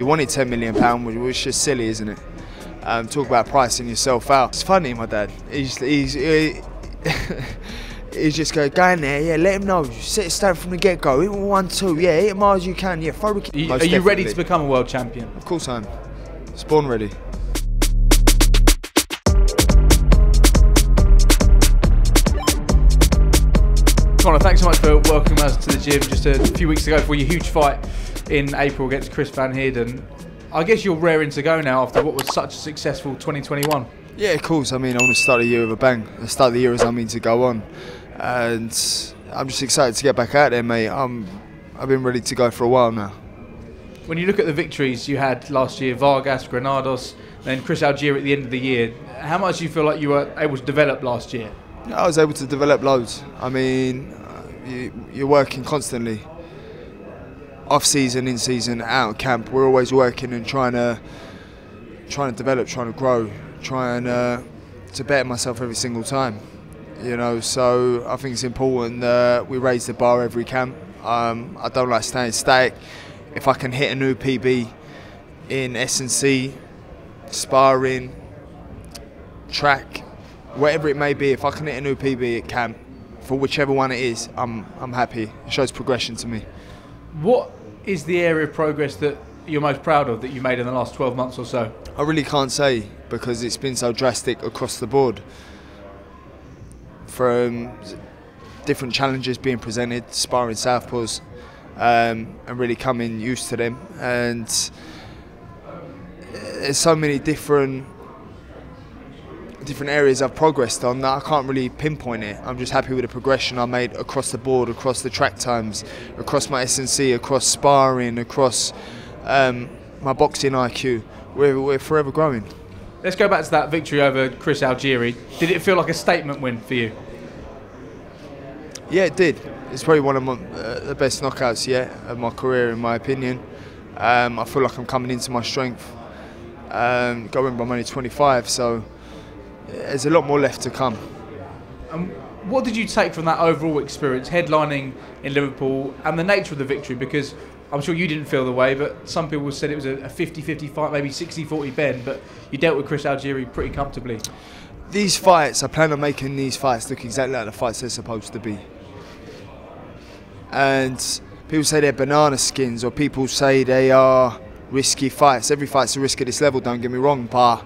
You wanted £10 million, which was just silly, isn't it? Talk about pricing yourself out. It's funny, my dad. He's just go in there, yeah, let him know. Set a stand from the get-go. Hit 1-2, yeah, hit him hard as you can, yeah, throw the Are you ready to become a world champion? Of course I am. Spawn ready. Conor, thanks so much for welcoming us to the gym just a few weeks ago for your huge fight in April against Chris Heerden. I guess you're raring to go now after what was such a successful 2021. Yeah, of course. I mean, I want to start the year with a bang. The start of the year as I mean to go on. And I'm just excited to get back out there, mate. I've been ready to go for a while now. When you look at the victories you had last year, Vargas, Granados, then Chris Algieri at the end of the year, how much do you feel like you were able to develop last year? I was able to develop loads. I mean, you're working constantly. Off season, in season, out of camp, we're always working and trying to develop, trying to grow, trying to better myself every single time. You know, so I think it's important that we raise the bar every camp. I don't like staying static. If I can hit a new PB in S&C, sparring, track, whatever it may be, if I can hit a new PB at camp, for whichever one it is, I'm happy. It shows progression to me. What is the area of progress that you're most proud of that you made in the last 12 months or so? I really can't say because it's been so drastic across the board. From different challenges being presented, sparring southpaws, and really coming used to them. And there's so many different areas I've progressed on that I can't really pinpoint it. I'm just happy with the progression I made across the board, across the track times, across my S&C, across sparring, across my boxing IQ. We're forever growing. Let's go back to that victory over Chris Algieri. Did it feel like a statement win for you? Yeah, it did. It's probably one of the best knockouts yet of my career, in my opinion. I feel like I'm coming into my strength. Going by I'm only 25, so there's a lot more left to come. What did you take from that overall experience, headlining in Liverpool, and the nature of the victory? Because I'm sure you didn't feel the way, but some people said it was a 50-50 fight, maybe 60-40 Benn, but you dealt with Chris Algieri pretty comfortably. These fights, I plan on making these fights look exactly like the fights they're supposed to be. And people say they're banana skins, or people say they are risky fights. Every fight's a risk at this level, don't get me wrong, but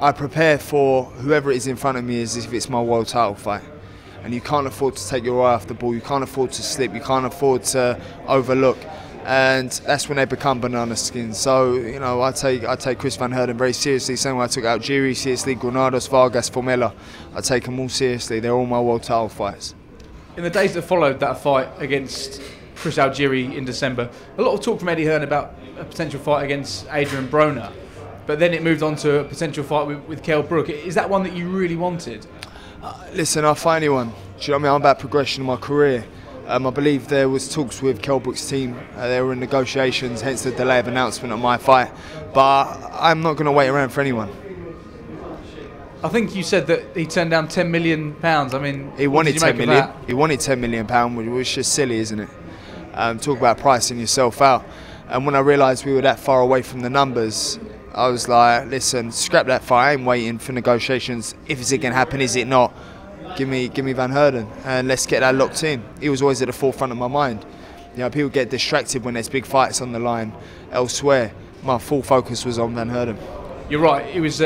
I prepare for whoever it is in front of me as if it's my world title fight. And you can't afford to take your eye off the ball, you can't afford to slip, you can't afford to overlook. And that's when they become banana skins. So, you know, I take Chris Heerden very seriously, same way I took Algieri seriously, Granados, Vargas, Formella. I take them all seriously, they're all my world title fights. In the days that followed that fight against Chris Algieri in December, a lot of talk from Eddie Hearn about a potential fight against Adrian Broner. But then it moved on to a potential fight with Kell Brook. Is that one that you really wanted? Listen, I'll fight anyone. Do you know what I mean? I'm about progression in my career. I believe there was talks with Kell Brook's team. They were in negotiations, hence the delay of announcement of my fight. But I'm not going to wait around for anyone. I think you said that he turned down £10 million. I mean, he wanted £10 million. He wanted £10 million, which was just silly, isn't it? Talk about pricing yourself out. And when I realised we were that far away from the numbers, I was like, listen, scrap that fight. I ain't waiting for negotiations. If it's going to happen, is it not? Give me Heerden and let's get that locked in. He was always at the forefront of my mind. You know, people get distracted when there's big fights on the line elsewhere. My full focus was on Heerden. You're right. It was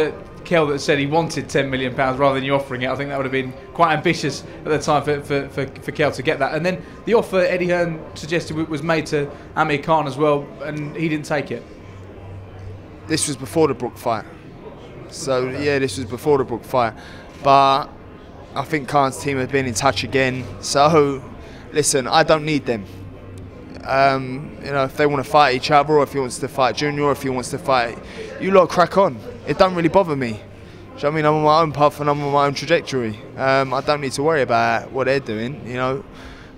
Kell that said he wanted £10 million rather than you offering it. I think that would have been quite ambitious at the time for Kell to get that. And then the offer Eddie Hearn suggested was made to Amir as well, and he didn't take it. This was before the Brook fight. So, yeah, this was before the Brook fight. But I think Khan's team had been in touch again. So, listen, I don't need them. You know, if they want to fight each other, or if he wants to fight Junior, or if he wants to fight, you lot crack on. It don't really bother me. Do you know what I mean? I'm on my own path and I'm on my own trajectory. I don't need to worry about what they're doing. You know,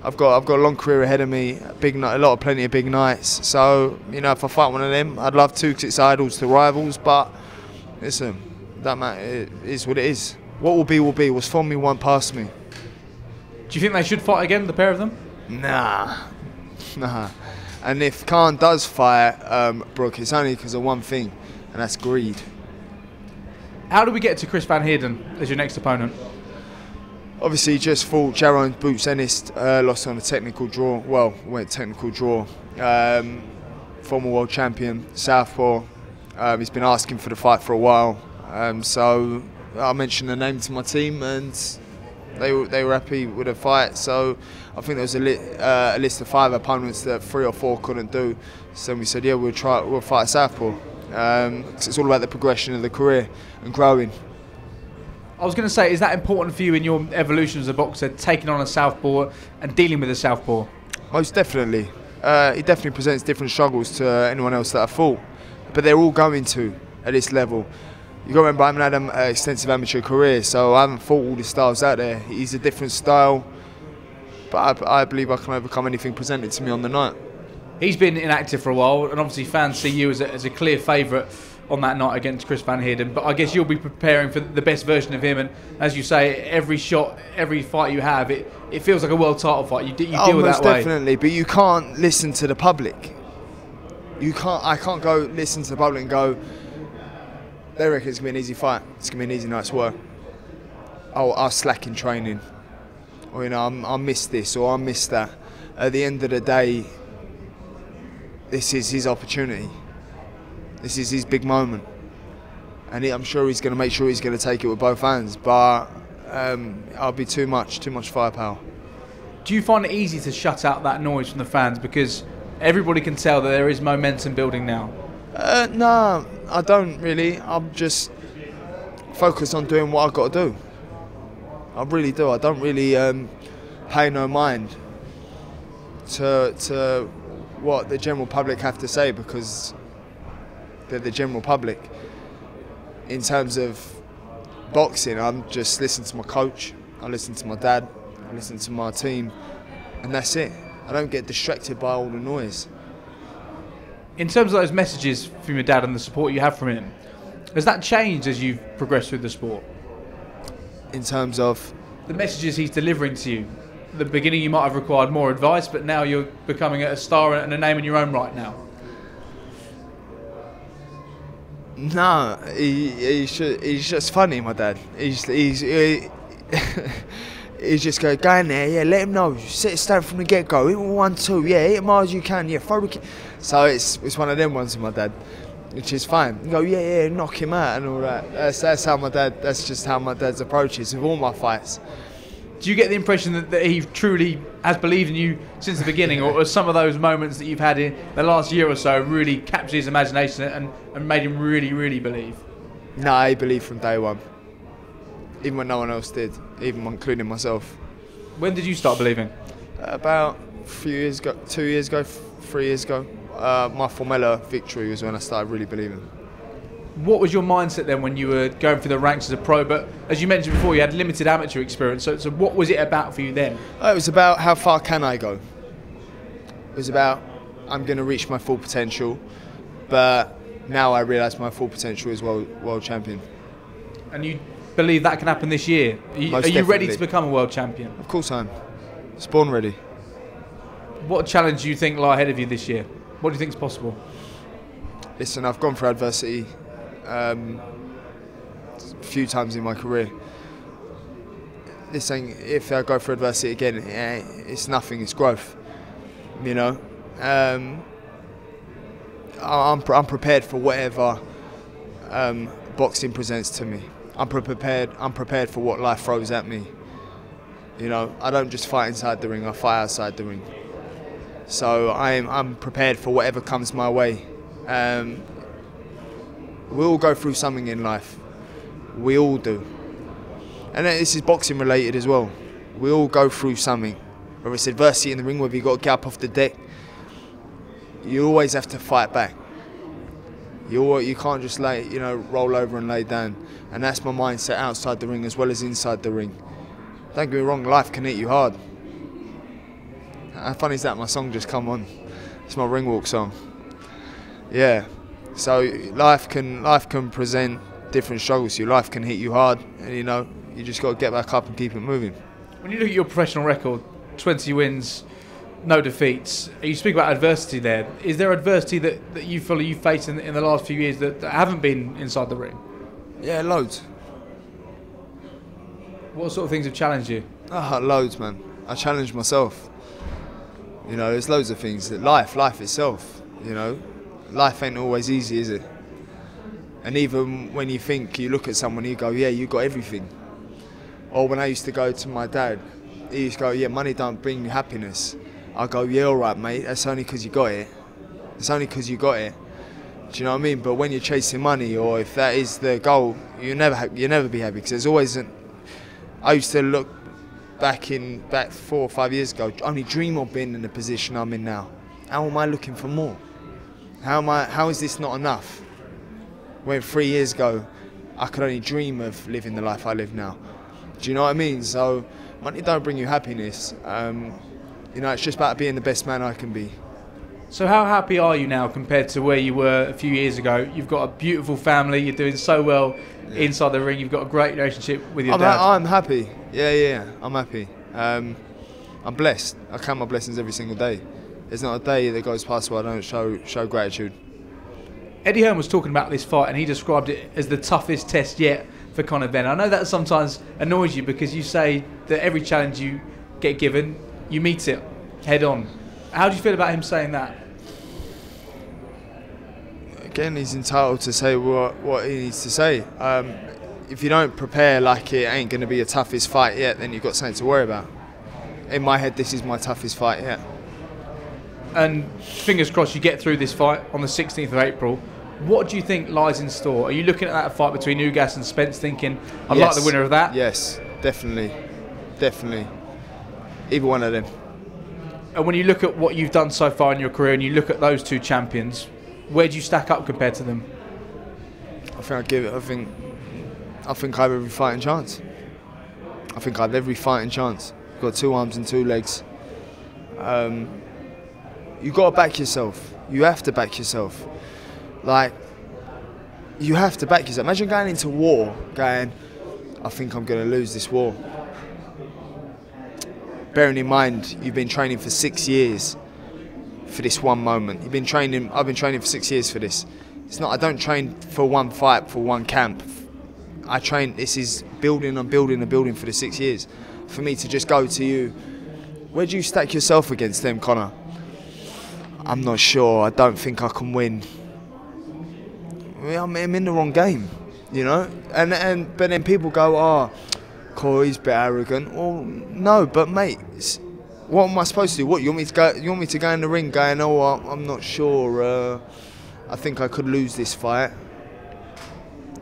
I've got a long career ahead of me, plenty of big nights. So, you know, if I fight one of them, I'd love to, because it's idols to rivals. But listen, that matter, it is what it is. What will be will be. What's for me won't pass me. Do you think they should fight again, the pair of them? Nah. And if Khan does fight Brook, it's only because of one thing, and that's greed. How do we get to Chris Van Heerden as your next opponent? Obviously, just fought Jaron Boots Ennis, lost on a technical draw. Well, went technical draw. Former world champion, Southpaw. He's been asking for the fight for a while. So I mentioned the name to my team, and they were happy with the fight. So I think there was a list of 5 opponents that 3 or 4 couldn't do. So we said, yeah, we'll fight Southpaw. It's all about the progression of the career and growing. I was going to say, is that important for you in your evolution as a boxer, taking on a southpaw and dealing with a southpaw? Most definitely. He definitely presents different struggles to anyone else that I fought, but they're all going to at this level. You got to remember, I haven't had an extensive amateur career, so I haven't fought all the styles out there. He's a different style, but I believe I can overcome anything presented to me on the night. He's been inactive for a while, and obviously fans see you as a clear favourite on that night against Chris Van Heerden. But I guess you'll be preparing for the best version of him, and as you say, every shot, every fight you have, it feels like a world title fight. You deal with that way. Most definitely, but you can't listen to the public. I can't go listen to the public and go, they reckon it's going to be an easy fight, it's going to be an easy night's work. I'll slack in training, or I'll miss this or I'll miss that. At the end of the day, this is his opportunity. This is his big moment, and I'm sure he's going to make sure he's going to take it with both hands. But I'll be too much firepower. Do you find it easy to shut out that noise from the fans, because everybody can tell that there is momentum building now? No, I don't really. I'm just focused on doing what I've got to do. I really do. I don't really pay no mind to what the general public have to say, because they're the general public. In terms of boxing, I'm just listening to my coach, I listen to my dad, I listen to my team, and that's it. I don't get distracted by all the noise. In terms of those messages from your dad and the support you have from him, has that changed as you've progressed through the sport? In terms of? The messages he's delivering to you. At the beginning you might have required more advice, but now you're becoming a star and a name in your own right now. No, he's just funny, my dad. He's just go in there, yeah, let him know, set it stand from the get-go, hit 1-2, yeah, hit him hard as you can, yeah, throw the kick. So it's one of them ones with my dad, which is fine. You go, yeah, knock him out and all that. That's how my dad. That's just how my dad's approach is with all my fights. Do you get the impression that he truly has believed in you since the beginning, or are some of those moments that you've had in the last year or so really captured his imagination and made him really, really believe? No, he believed from day one, even when no one else did, even including myself. When did you start believing? About a few years ago, 2 years ago, 3 years ago. My Formella victory was when I started really believing. What was your mindset then when you were going through the ranks as a pro? But as you mentioned before, you had limited amateur experience. So what was it about for you then? It was about how far can I go. It was about I'm going to reach my full potential. But now I realise my full potential is world champion. And you believe that can happen this year? Are you ready to become a world champion? Of course I am. It's born ready. What challenge do you think lie ahead of you this year? What do you think is possible? Listen, I've gone through adversity a few times in my career. Listen, if I go through adversity again, it's nothing, it's growth. You know, I'm prepared for whatever boxing presents to me. I'm prepared for what life throws at me. You know, I don't just fight inside the ring, I fight outside the ring. So I'm prepared for whatever comes my way. We all go through something in life. We all do. And this is boxing related as well. We all go through something. Whether it's adversity in the ring, whether you've got to get up off the deck, you always have to fight back. You can't just roll over and lay down. And that's my mindset outside the ring as well as inside the ring. Don't get me wrong, life can hit you hard. How funny is that? My song just come on. It's my ring walk song. Yeah. So life can present different struggles to you. Life can hit you hard, and you just got to get back up and keep it moving. When you look at your professional record, 20 wins, no defeats. You speak about adversity there. Is there adversity that you feel you faced in the last few years that haven't been inside the ring? Yeah, loads. What sort of things have challenged you? Loads, man. I challenge myself. You know, there's loads of things. Life itself, you know. Life ain't always easy, is it? And even when you look at someone, you go, yeah, you got everything. Or when I used to go to my dad, he used to go, yeah, money don't bring you happiness. I go, yeah, all right, mate, that's only because you got it. It's only because you got it. Do you know what I mean? But when you're chasing money, or if that is the goal, you'll never be happy, because there's always I used to look back 4 or 5 years ago, only dream of being in the position I'm in now. How am I looking for more? How is this not enough? When 3 years ago, I could only dream of living the life I live now. Do you know what I mean? So money don't bring you happiness. You know, it's just about being the best man I can be. So how happy are you now compared to where you were a few years ago? You've got a beautiful family. You're doing so well inside the ring. You've got a great relationship with your dad. I'm happy. Yeah. I'm happy. I'm blessed. I count my blessings every single day. There's not a day that goes past where I don't show gratitude. Eddie Hearn was talking about this fight, and he described it as the toughest test yet for Conor Benn. I know that sometimes annoys you, because you say that every challenge you get given, you meet it head on. How do you feel about him saying that? Again, he's entitled to say what he needs to say. If you don't prepare like it ain't going to be your toughest fight yet, then you've got something to worry about. In my head, this is my toughest fight yet. And fingers crossed you get through this fight on the 16th of April. What do you think lies in store? Are you looking at that fight between Ugas and Spence thinking, I'd like the winner of that? Yes, definitely. Either one of them. And when you look at what you've done so far in your career, and you look at those two champions, where do you stack up compared to them? I think I have every fighting chance. I've got 2 arms and 2 legs. You got to back yourself. You have to back yourself. Like, you have to back yourself. Imagine going into war, going, I think I'm going to lose this war. Bearing in mind, you've been training for 6 years for this one moment. I've been training for 6 years for this. It's not, I don't train for one fight, for one camp. This is building and building and building for the 6 years. For me to just go to you, where do you stack yourself against them, Conor? I'm not sure. I don't think I can win. I'm in the wrong game, you know. But then people go, oh, Corey's a bit arrogant. Well, no, but mate, what am I supposed to do? What, you want me to go in the ring going, oh, I'm not sure. I think I could lose this fight.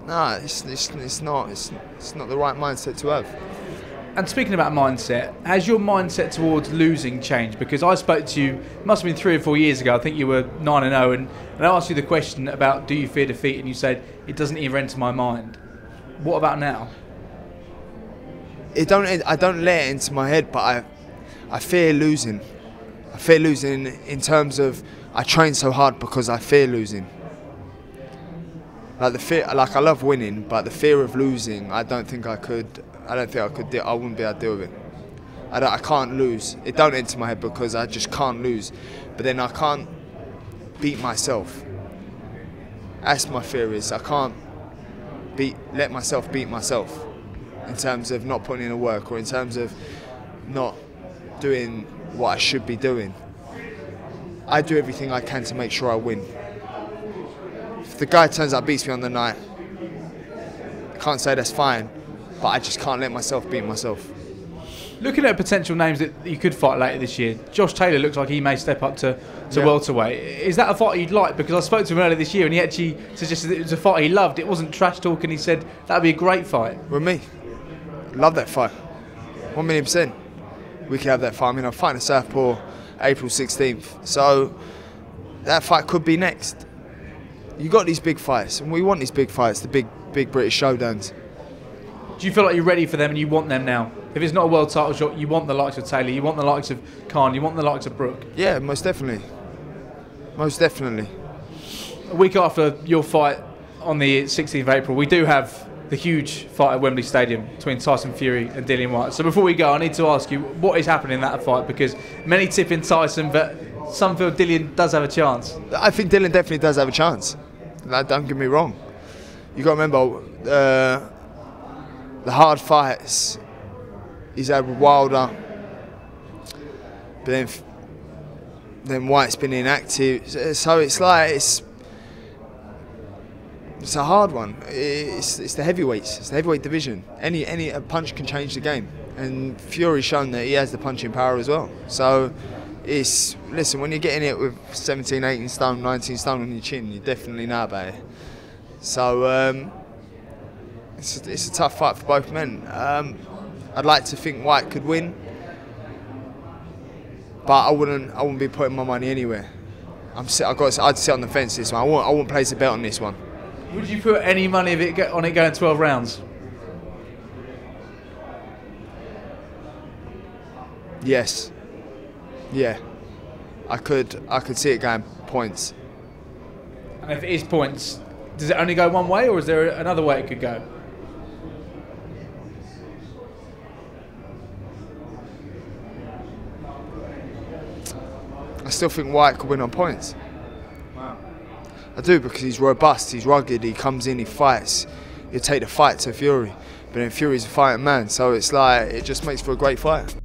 No, it's not the right mindset to have. And speaking about mindset, has your mindset towards losing changed? Because I spoke to you, it must have been 3 or 4 years ago, I think you were 9-0, and I asked you the question about do you fear defeat, and you said, it doesn't even enter my mind. What about now? I don't let it into my head, but I fear losing. I fear losing in terms of I train so hard because I fear losing. Like I love winning, but the fear of losing, I wouldn't be able to deal with it. I can't lose. It don't enter my head because I just can't lose. But then I can't beat myself. That's my fear is I can't let myself beat myself in terms of not putting in the work or in terms of not doing what I should be doing. I do everything I can to make sure I win. If the guy turns out beats me on the night, I can't say that's fine, but I just can't let myself beat myself. Looking at potential names that you could fight later this year, Josh Taylor looks like he may step up to welterweight. Is that a fight you'd like? Because I spoke to him earlier this year and he actually suggested that it was a fight he loved. It wasn't trash talk, and he said that would be a great fight. With me, love that fight, 1,000,000%. We could have that fight. I mean, I'm fighting at Southpaw April 16th, so that fight could be next. You got these big fights, and we want these big fights, the big British showdowns. Do you feel like you're ready for them and you want them now? If it's not a world title shot, you want the likes of Taylor, you want the likes of Khan, you want the likes of Brook? Yeah, most definitely. Most definitely. A week after your fight on the 16th of April, we do have the huge fight at Wembley Stadium between Tyson Fury and Dillian Whyte. So before we go, I need to ask you, what is happening in that fight? Because many tip in Tyson, but some feel Dillian does have a chance. I think Dillian definitely does have a chance. Like, don't get me wrong. You got to remember the hard fights he's had with Wilder, but then White's been inactive. So it's like it's a hard one. It's the heavyweights. It's the heavyweight division. A punch can change the game, and Fury's shown that he has the punching power as well. So listen, when you're getting it with 17, 18 stone, 19 stone on your chin, you definitely know about it. So it's a tough fight for both men. I'd like to think White could win, but I wouldn't be putting my money anywhere. I'd sit on the fence this one. I wouldn't place a bet on this one. Would you put any money on it going 12 rounds? Yes. Yeah. I could see it going points. And if it is points, does it only go one way, or is there another way it could go? I still think White could win on points. Wow. I do, because he's robust, he's rugged, he comes in, he fights. He'll take the fight to Fury. But then Fury's a fighting man, so it's like, it just makes for a great fight.